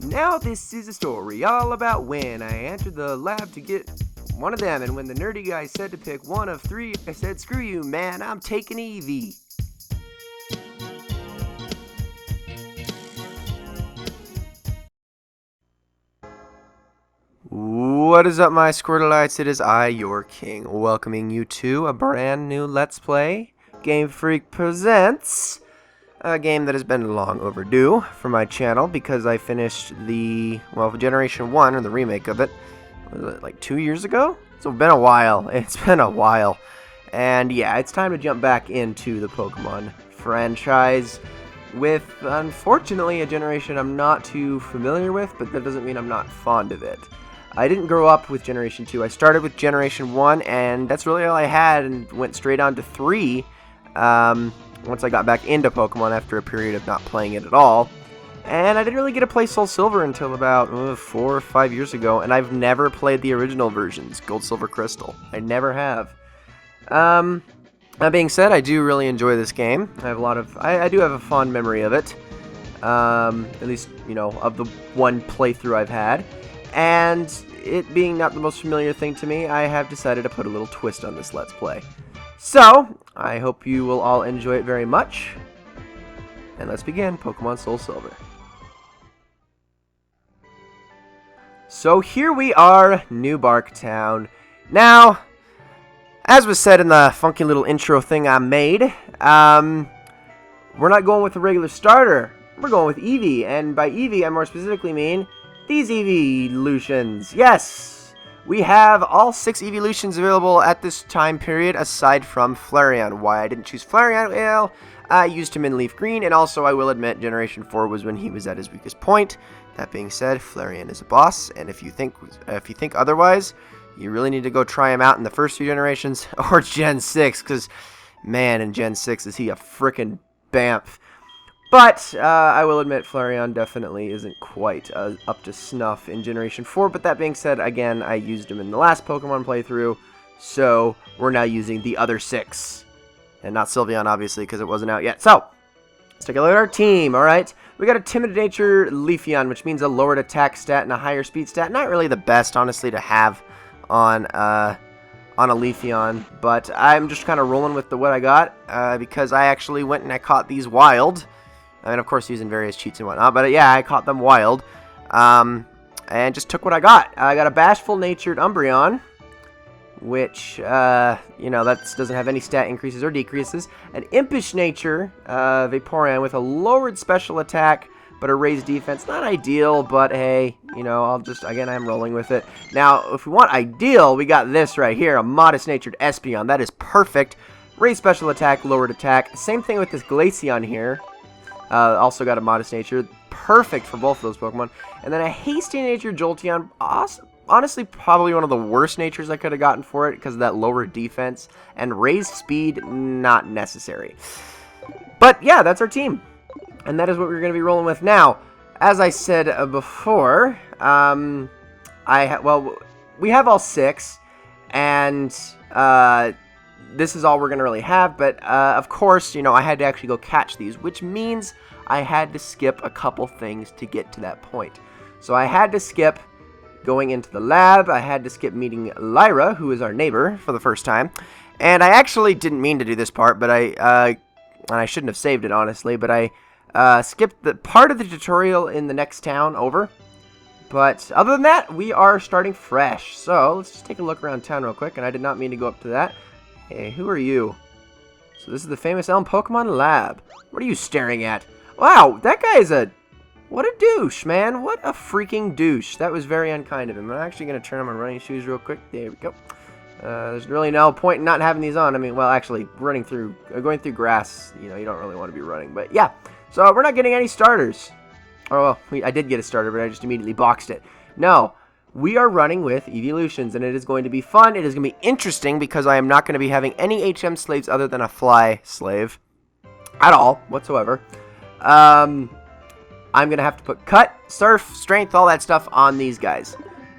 Now this is a story all about when I entered the lab to get one of them, and when the nerdy guy said to pick one of three, I said, screw you, man, I'm taking Eevee. What is up, my Squirtleites? It is I, your king, welcoming you to a brand new Let's Play. Game Freak presents a game that has been long overdue for my channel because I finished the, Generation 1, or the remake of it, was it like 2 years ago? So it's been a while. It's been a while. And yeah, it's time to jump back into the Pokemon franchise with, unfortunately, a generation I'm not too familiar with, but that doesn't mean I'm not fond of it. I didn't grow up with Generation 2. I started with Generation 1, and that's really all I had, and went straight on to 3 once I got back into Pokemon after a period of not playing it at all. And I didn't really get to play Soul Silver until about 4 or 5 years ago, and I've never played the original versions, Gold, Silver, Crystal. I never have. That being said, I do really enjoy this game. I have I do have a fond memory of it. At least, of the one playthrough I've had. And it being not the most familiar thing to me, I have decided to put a little twist on this Let's Play. So, I hope you will all enjoy it very much. And let's begin Pokemon Soul Silver. So here we are, New Bark Town. Now, as was said in the funky little intro thing I made, we're not going with a regular starter. We're going with Eevee, and by Eevee I more specifically mean these Eeveelutions. Yes! We have all 6 Eeveelutions available at this time period, aside from Flareon. Why I didn't choose Flareon? Well, I used him in Leaf Green, and also I will admit Generation 4 was when he was at his weakest point. That being said, Flareon is a boss, and if you think otherwise, you really need to go try him out in the first few generations, or Gen 6, because, man, in Gen 6 is he a frickin' bamf. But, I will admit, Flareon definitely isn't quite up to snuff in Generation 4, but that being said, again, I used him in the last Pokemon playthrough, so we're now using the other 6. And not Sylveon, obviously, because it wasn't out yet. So, let's take a look at our team, alright? We got a Timid Nature Leafeon, which means a lowered attack stat and a higher speed stat. Not really the best, honestly, to have on a Leafeon, but I'm just kind of rolling with what I got, because I actually went and I caught these wild. I mean, of course, using various cheats and whatnot, but yeah, I caught them wild, and just took what I got. I got a Bashful-natured Umbreon, which, that doesn't have any stat increases or decreases. An Impish Nature Vaporeon with a lowered special attack, but a raised defense. Not ideal, but hey, I'm rolling with it. Now, if we want ideal, we got this right here, a Modest-natured Espeon. That is perfect. Raised special attack, lowered attack. Same thing with this Glaceon here. Also got a Modest Nature. Perfect for both of those Pokemon. And then a Hasty-natured Jolteon. Honestly, probably one of the worst natures I could have gotten for it because of that lower defense. And raised speed, not necessary. But yeah, that's our team. And that is what we're going to be rolling with now. As I said before, we have all 6. And this is all we're going to really have, but of course, I had to actually go catch these, which means I had to skip a couple things to get to that point. So I had to skip going into the lab, I had to skip meeting Lyra, who is our neighbor, for the first time, and I actually didn't mean to do this part, but and I shouldn't have saved it, honestly, but I skipped the part of the tutorial in the next town over. But other than that, we are starting fresh. So let's just take a look around town real quick, and I did not mean to go up to that. Hey, who are you? So this is the famous Elm Pokemon Lab. What are you staring at? Wow, that guy is what a douche, man. What a freaking douche. That was very unkind of him. I'm actually going to turn on my running shoes real quick. There we go. There's really no point in not having these on. I mean, well, actually, going through grass, you don't really want to be running. But yeah, so we're not getting any starters. Oh, well, I did get a starter, but I just immediately boxed it. No. We are running with Eeveelutions, and it is going to be fun. It is going to be interesting because I am not going to be having any HM slaves other than a fly slave at all, whatsoever. I'm going to have to put cut, surf, strength, all that stuff on these guys.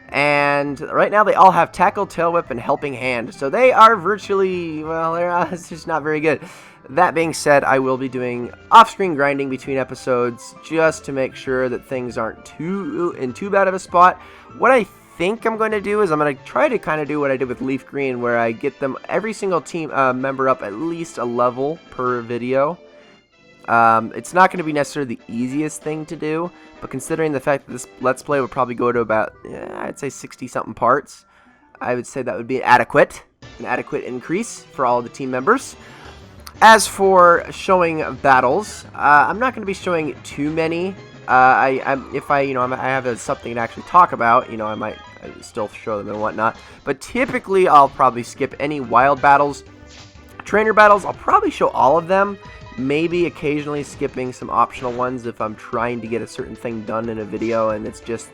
And right now they all have tackle, tail whip, and helping hand. So they are virtually, it's just not very good. That being said, I will be doing off-screen grinding between episodes just to make sure that things aren't in too bad of a spot. What I think I'm going to do is I'm going to try to kind of do what I did with Leaf Green, where I get them every single team member up at least a level per video. It's not going to be necessarily the easiest thing to do, but considering the fact that this Let's Play would probably go to about, I'd say 60-something parts, I would say that would be an adequate increase for all the team members. As for showing battles, I'm not going to be showing too many. If I have something to actually talk about, I might still show them and whatnot. But typically, I'll probably skip any wild battles. Trainer battles, I'll probably show all of them. Maybe occasionally skipping some optional ones if I'm trying to get a certain thing done in a video and it's just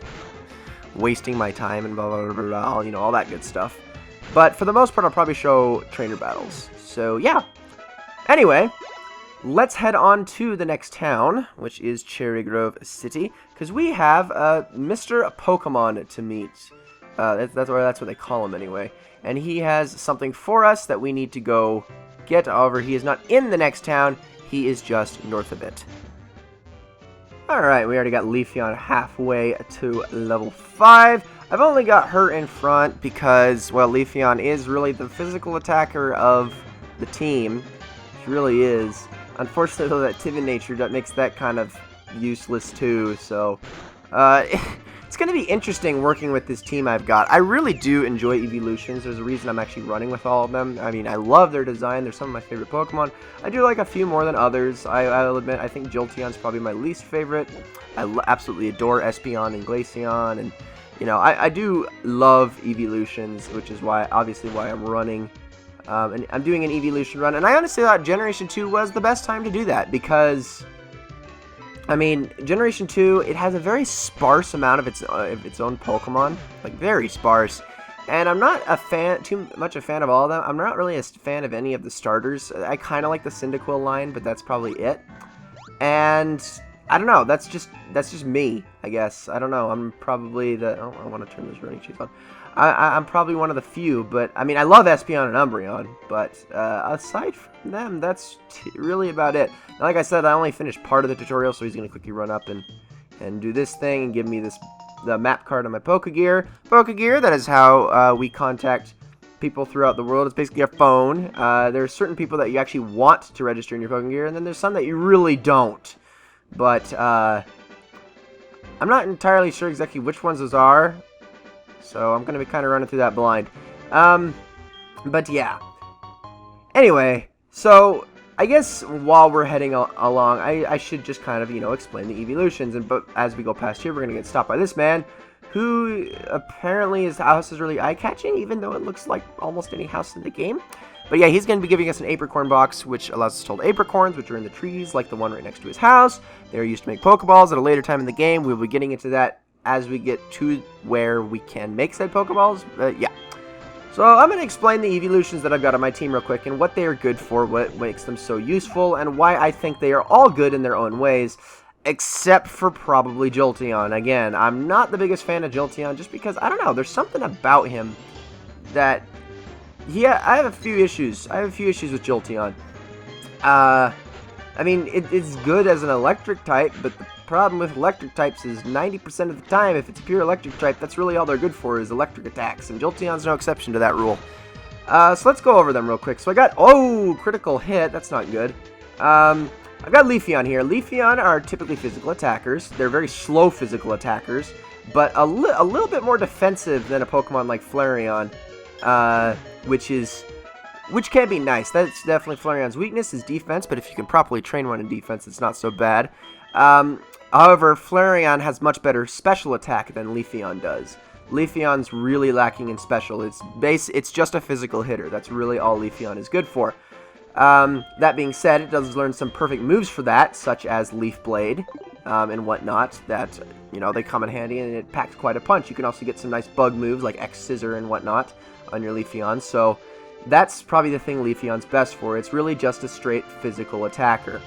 wasting my time and blah, blah, blah, blah, all that good stuff. But for the most part, I'll probably show trainer battles. So, yeah. Anyway, let's head on to the next town, which is Cherry Grove City, because we have Mr. Pokemon to meet. That's what they call him anyway. And he has something for us that we need to go get. However, he is not in the next town. He is just north of it. Alright, we already got Leafeon halfway to level 5. I've only got her in front because, well, Leafeon is really the physical attacker of the team. She really is. Unfortunately, though, that timid nature that makes that kind of useless too, so it's going to be interesting working with this team I've got. I really do enjoy Eeveelutions. There's a reason I'm actually running with all of them. I mean, I love their design. They're some of my favorite Pokemon. I do like a few more than others. I'll admit, I think Jolteon's probably my least favorite. I absolutely adore Espeon and Glaceon, and I do love Eeveelutions, which is obviously why I'm running. And I'm doing an Eeveelution run, and I honestly thought Generation 2 was the best time to do that, because, I mean, Generation 2, it has a very sparse amount of its own Pokemon, like, very sparse, and I'm not too much a fan of all of them. I'm not really a fan of any of the starters. I kind of like the Cyndaquil line, but that's probably it, and I don't know, that's just me, I guess. I don't know, I'm probably I want to turn this running shoes on. I'm probably one of the few, but, I mean, I love Espeon and Umbreon, but aside from them, that's really about it. Now, like I said, I only finished part of the tutorial, so he's going to quickly run up and do this thing and give me the map card on my Pokegear. Pokegear, that is how we contact people throughout the world. It's basically a phone. There are certain people that you actually want to register in your Pokegear, and then there's some that you really don't. But, I'm not entirely sure exactly which ones those are. So I'm going to be kind of running through that blind. But yeah. Anyway, so I guess while we're heading along, I should just kind of, explain the Eeveelutions. But as we go past here, we're going to get stopped by this man, who apparently his house is really eye-catching, even though it looks like almost any house in the game. But yeah, he's going to be giving us an apricorn box, which allows us to hold apricorns, which are in the trees, like the one right next to his house. They're used to make Pokeballs at a later time in the game. We'll be getting into that as we get to where we can make said Pokeballs. Yeah. So I'm going to explain the Eeveelutions that I've got on my team real quick, and what they are good for, what makes them so useful, and why I think they are all good in their own ways, except for probably Jolteon. Again, I'm not the biggest fan of Jolteon, just because, I don't know, there's something about him that, yeah, I have a few issues. I have a few issues with Jolteon. I mean, it's good as an electric type, but the problem with electric types is 90% of the time, if it's a pure electric type, that's really all they're good for is electric attacks, and Jolteon's no exception to that rule. So let's go over them real quick. So I got, critical hit, that's not good. I've got Leafeon here. Leafeon are typically physical attackers. They're very slow physical attackers, but a little bit more defensive than a Pokemon like Flareon, which can be nice. That's definitely Flareon's weakness, is defense, but if you can properly train one in defense, it's not so bad. However, Flareon has much better special attack than Leafeon does. Leafeon's really lacking in special. It's just a physical hitter. That's really all Leafeon is good for. That being said, it does learn some perfect moves for that, such as Leaf Blade, and whatnot, that, they come in handy, and it packs quite a punch. You can also get some nice bug moves, like X-Scissor and whatnot, on your Leafeon, so that's probably the thing Leafeon's best for. It's really just a straight physical attacker.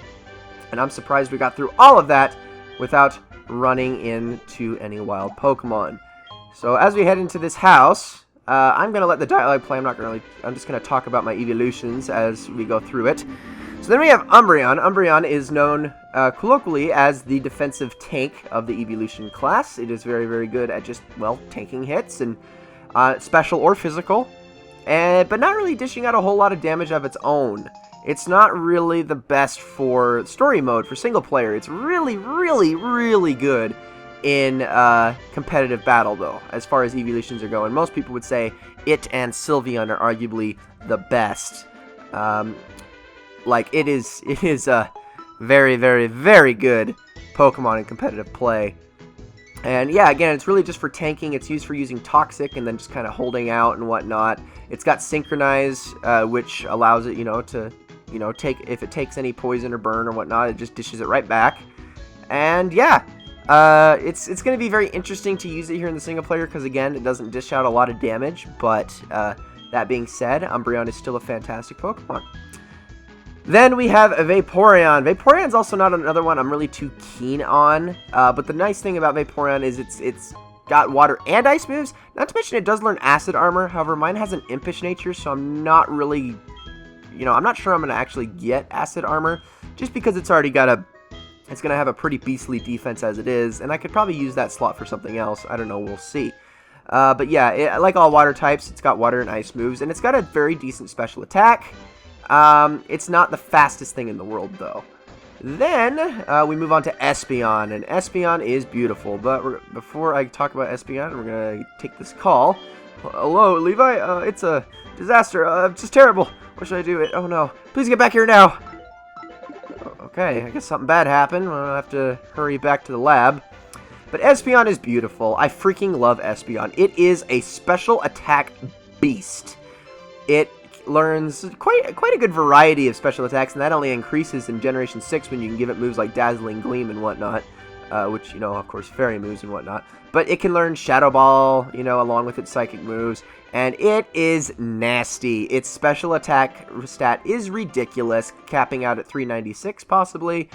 And I'm surprised we got through all of that without running into any wild Pokemon. So as we head into this house, I'm going to let the dialogue play. I'm just going to talk about my Eeveelutions as we go through it. So So then we have Umbreon. Umbreon is known colloquially as the defensive tank of the Eeveelution class. It is very, very good at just, well, tanking hits, and special or physical, but not really dishing out a whole lot of damage of its own. It's not really the best for story mode, for single player. It's really, really, really good in competitive battle, though, as far as Eeveelutions are going. Most people would say it and Sylveon are arguably the best. Like, it is a very, very, very good Pokemon in competitive play. And yeah, again, it's really just for tanking. It's used for using Toxic and then just kind of holding out and whatnot. It's got Synchronize, which allows it, to, if it takes any poison or burn or whatnot, it just dishes it right back. And yeah, it's going to be very interesting to use it here in the single player because, again, it doesn't dish out a lot of damage. But that being said, Umbreon is still a fantastic Pokemon. Then we have Vaporeon. Vaporeon's also not another one I'm really too keen on, but the nice thing about Vaporeon is it's got water and ice moves. Not to mention it does learn Acid Armor. However, mine has an Impish nature, so I'm not really, I'm not sure I'm going to actually get Acid Armor, just because it's already got it's going to have a pretty beastly defense as it is, and I could probably use that slot for something else. I don't know, we'll see. But yeah, like all water types, it's got water and ice moves, and it's got a very decent special attack. It's not the fastest thing in the world, though. Then, we move on to Espeon, and Espeon is beautiful, but before I talk about Espeon, we're gonna take this call. Hello, Levi, it's a disaster, it's just terrible. What should I do? Oh no, please get back here now. Okay, I guess something bad happened. I'll have to hurry back to the lab. But Espeon is beautiful. I freaking love Espeon. It is a special attack beast. It learns quite a good variety of special attacks, and that only increases in Generation 6 when you can give it moves like Dazzling Gleam and whatnot, which, of course, fairy moves and whatnot. But it can learn Shadow Ball, along with its psychic moves, and it is nasty. Its special attack stat is ridiculous, capping out at 396 possibly,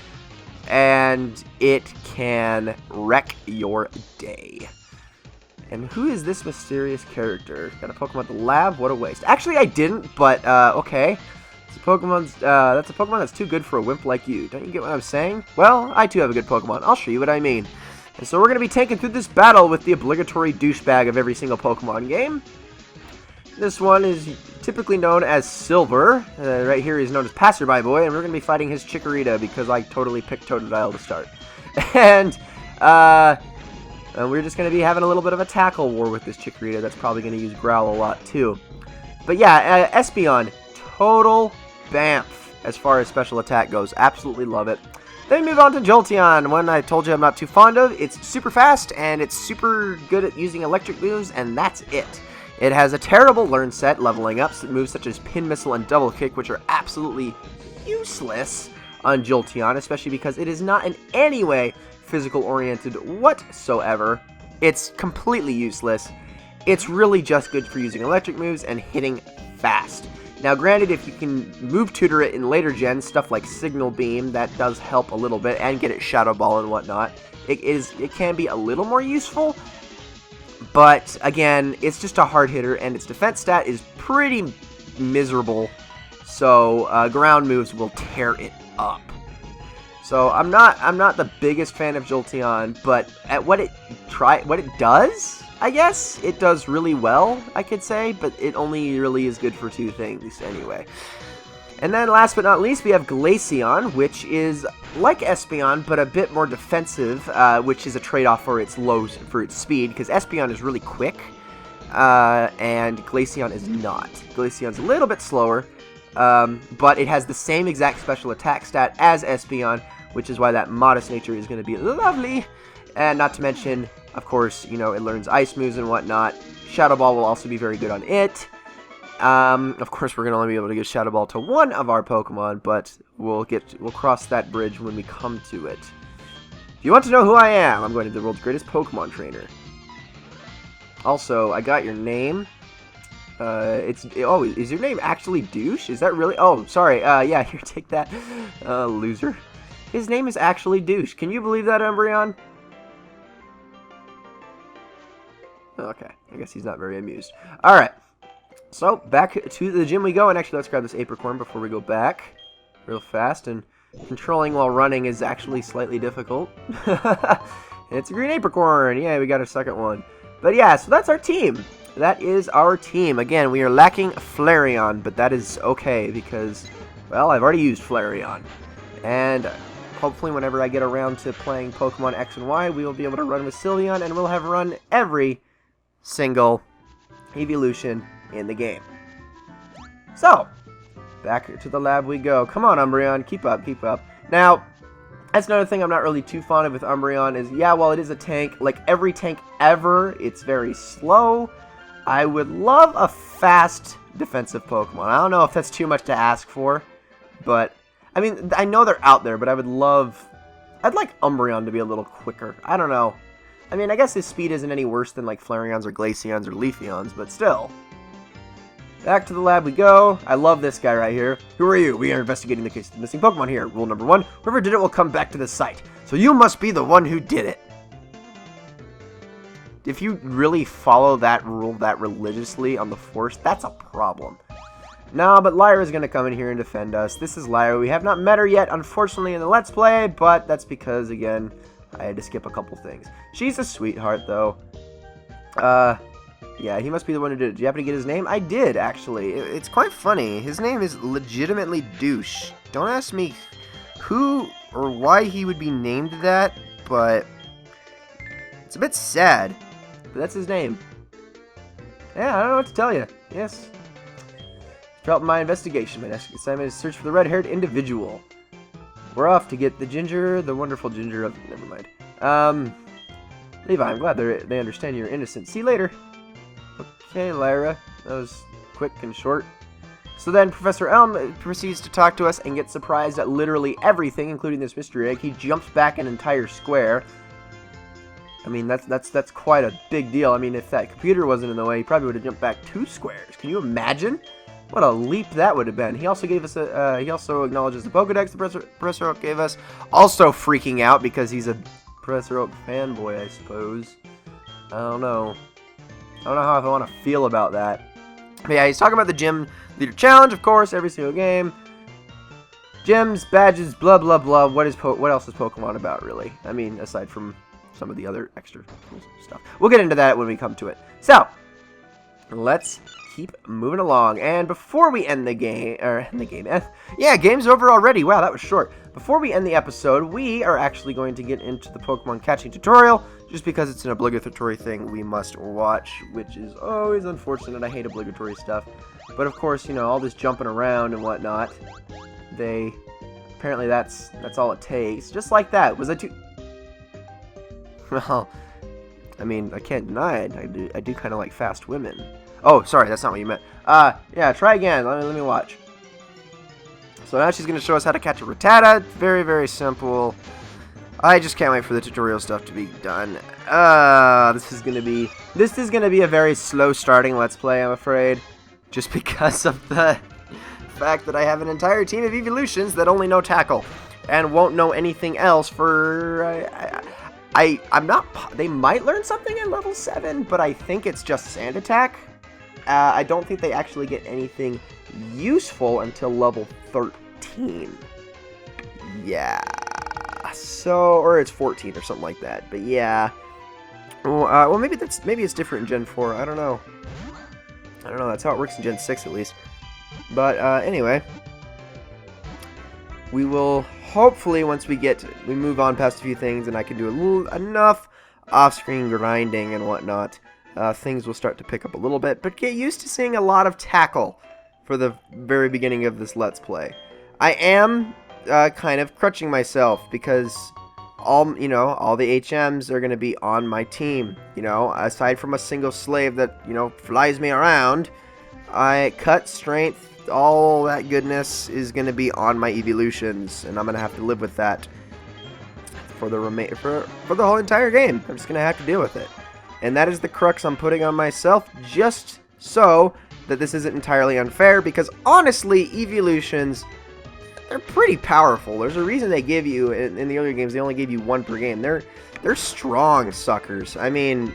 and it can wreck your day. And who is this mysterious character? Got a Pokemon at the lab? What a waste. Actually, I didn't, but, okay. That's a Pokemon that's too good for a wimp like you. Don't you get what I'm saying? Well, I too have a good Pokemon. I'll show you what I mean. And so we're going to be taking through this battle with the obligatory douchebag of every single Pokemon game. This one is typically known as Silver. Right here he's known as Passerby Boy, and we're going to be fighting his Chikorita because I totally picked Totodile to start. And we're just going to be having a little bit of a tackle war with this Chikorita that's probably going to use Growl a lot too. But yeah, Espeon, total bamf as far as special attack goes. Absolutely love it. Then we move on to Jolteon, one I told you I'm not too fond of. It's super fast, and it's super good at using electric moves, and that's it. It has a terrible learn set, leveling up moves such as Pin Missile and Double Kick, which are absolutely useless on Jolteon, especially because it is not in any way physical-oriented whatsoever. It's completely useless. It's really just good for using electric moves and hitting fast. Now, granted, if you can move tutor it in later gens, stuff like Signal Beam, that does help a little bit, and get it Shadow Ball and whatnot. It can be a little more useful, but again, it's just a hard hitter, and its defense stat is pretty miserable, so ground moves will tear it up. So I'm not the biggest fan of Jolteon, but at what it does, I guess it does really well, I could say, but it only really is good for two things anyway. And then last but not least, we have Glaceon, which is like Espeon, but a bit more defensive, which is a trade-off for its speed, because Espeon is really quick, and Glaceon is not. Glaceon's a little bit slower, but it has the same exact special attack stat as Espeon, which is why that modest nature is going to be lovely. And not to mention, of course, it learns ice moves and whatnot. Shadow Ball will also be very good on it. Of course, we're going to only be able to give Shadow Ball to one of our Pokemon, but we'll cross that bridge when we come to it. If you want to know who I am, I'm going to be the world's greatest Pokemon trainer. Also, I got your name. Is your name actually Douche? Is that really? Oh, sorry. Yeah, here, take that, loser. His name is actually Douche. Can you believe that, Umbreon? Okay, I guess he's not very amused. Alright, so back to the gym we go, and actually let's grab this Apricorn before we go back. real fast, and controlling while running is actually slightly difficult. It's a green apricorn. Yeah, we got our second one. But yeah, so that's our team. That is our team. Again, we are lacking Flareon, but that is okay because, well, I've already used Flareon. And hopefully whenever I get around to playing Pokemon X and Y, we will be able to run with Sylveon, and we'll have run every single evolution in the game. So, back to the lab we go. Come on, Umbreon. Keep up, keep up. Now, that's another thing I'm not really too fond of with Umbreon is, yeah, while it is a tank, like every tank ever, it's very slow. I would love a fast defensive Pokemon. I don't know if that's too much to ask for, but, I mean, I know they're out there, but I'd like Umbreon to be a little quicker. I don't know. I mean, I guess his speed isn't any worse than, like, Flareon's or Glaceon's or Leafeon's, but still. Back to the lab we go. I love this guy right here. Who are you? We are investigating the case of the missing Pokemon here. Rule number 1, whoever did it will come back to the site. So you must be the one who did it. If you really follow that rule that religiously on the force, that's a problem. No, but Lyra's going to come in here and defend us. This is Lyra. We have not met her yet, unfortunately, in the Let's Play, but that's because, again, I had to skip a couple things. She's a sweetheart, though. Yeah, he must be the one who did it. Did you happen to get his name? I did, actually. It's quite funny. His name is legitimately Douche. Don't ask me who or why he would be named that, but it's a bit sad. But that's his name. Yeah, I don't know what to tell you. Yes. Throughout my investigation, my next assignment is search for the red-haired individual. We're off to get the wonderful ginger of... Never mind. Levi, I'm glad they understand you're innocent. See you later. Okay, Lyra. That was quick and short. So then Professor Elm proceeds to talk to us and gets surprised at literally everything, including this mystery egg. He jumps back an entire square. I mean, that's quite a big deal. I mean, if that computer wasn't in the way, he probably would have jumped back 2 squares. Can you imagine? What a leap that would have been. He also gave us he also acknowledges the Pokedex the Professor Oak gave us. Also freaking out because he's a Professor Oak fanboy, I suppose. I don't know how I want to feel about that. But yeah, he's talking about the Gym Leader Challenge, of course, every single game. Gyms, badges, blah, blah, blah. What else is Pokemon about, really? I mean, aside from some of the other extra stuff. We'll get into that when we come to it. So, let's keep moving along. And before we end the game, yeah, game's over already. Wow, that was short. Before we end the episode, we are actually going to get into the Pokemon catching tutorial. Just because it's an obligatory thing we must watch, which is always unfortunate. I hate obligatory stuff. But of course, you know, all this jumping around and whatnot, apparently that's all it takes. Just like that. Was I too... Well, I mean, I can't deny it. I do kind of like fast women. Oh, sorry, that's not what you meant. Yeah, try again. Let me watch. So now she's going to show us how to catch a Rattata. Very, very simple. I just can't wait for the tutorial stuff to be done. This is gonna be a very slow starting Let's Play, I'm afraid. Just because of the fact that I have an entire team of evolutions that only know Tackle. And won't know anything else for... I'm not... They might learn something at level 7, but I think it's just Sand Attack. I don't think they actually get anything useful until level 13. Yeah... So, or it's 14 or something like that. But yeah, well, maybe it's different in Gen 4. I don't know. That's how it works in Gen 6 at least. But anyway, we will hopefully once we move on past a few things and I can do enough off-screen grinding and whatnot, things will start to pick up a little bit. But get used to seeing a lot of Tackle for the very beginning of this Let's Play. I am kind of crutching myself because all the HMs are going to be on my team. You know, aside from a single slave that, you know, flies me around, cut, strength, all that goodness is going to be on my evolutions, and I'm going to have to live with that for the whole entire game. I'm just going to have to deal with it. And that is the crux I'm putting on myself, just so that this isn't entirely unfair, because honestly, evolutions, they're pretty powerful. There's a reason they give you, in the earlier games, they only gave you 1 per game. They're strong suckers. I mean,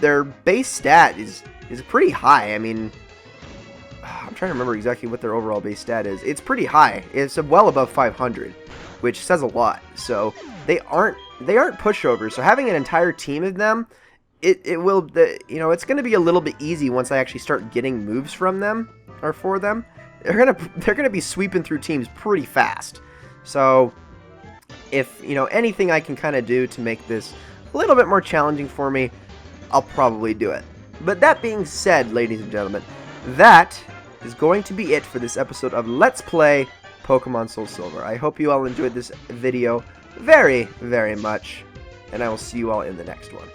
their base stat is pretty high. I mean, I'm trying to remember exactly what their overall base stat is. It's pretty high. It's well above 500, which says a lot. So they aren't pushovers. So having an entire team of them, it will, you know, it's going to be a little bit easy once I actually start getting moves from them or for them. They're gonna be sweeping through teams pretty fast. So if, you know, anything I can kind of do to make this a little bit more challenging for me, I'll probably do it. But that being said, ladies and gentlemen, that is going to be it for this episode of Let's Play Pokemon Soul Silver. I hope you all enjoyed this video very, very much, and I will see you all in the next one.